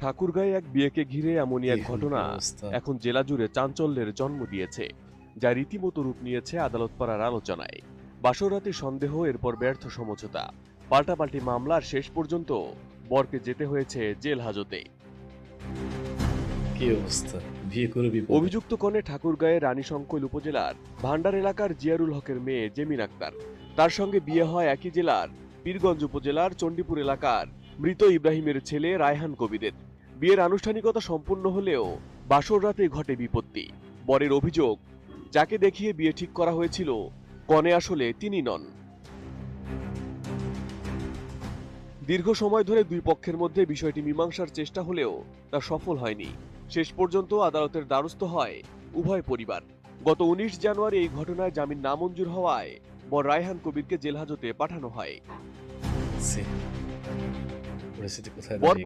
ঠাকুরগাঁয়ে এক বিয়েকে ঘিরে এমনই এক ঘটনা এখন জেলা জুড়ে চাঞ্চল্যের জন্ম দিয়েছে, যা রীতিমতো রূপ নিয়েছে আদালত পাড়ার আলোচনায়। বাসরাতে সন্দেহ, এরপর ব্যর্থ সমঝোতা, পাল্টাপাল্টি মামলার শেষ পর্যন্ত বরকে যেতে হয়েছে জেল হাজতে। কি অবস্থা, বিয়ে করে বিপদে। অভিযুক্ত কনে ঠাকুরগাঁয়ের রানীশঙ্কৈল উপজেলার ভান্ডার এলাকার জিয়ারুল হকের মেয়ে জেমিন আক্তার। তার সঙ্গে বিয়ে হয় একই জেলার পীরগঞ্জ উপজেলার চণ্ডীপুর এলাকার মৃত ইব্রাহিমের ছেলে রায়হান কবিরের। বিয়ের আনুষ্ঠানিকতা সম্পূর্ণ হলেও বাসর রাতে ঘটে বিপত্তি। বরের অভিযোগ, যাকে দেখিয়ে বিয়ে ঠিক করা হয়েছিল কনে আসলে তিনি নন। দীর্ঘ সময় ধরে দুই পক্ষের মধ্যে বিষয়টি মীমাংসার চেষ্টা হলেও তা সফল হয়নি। শেষ পর্যন্ত আদালতের দ্বারস্থ হয় উভয় পরিবার। গত 19 জানুয়ারি এই ঘটনায় জামিন নামঞ্জুর হওয়ায় বর রায়হান কবিরকে জেল হাজতে পাঠানো হয়। পরিস্থিতি কোথায়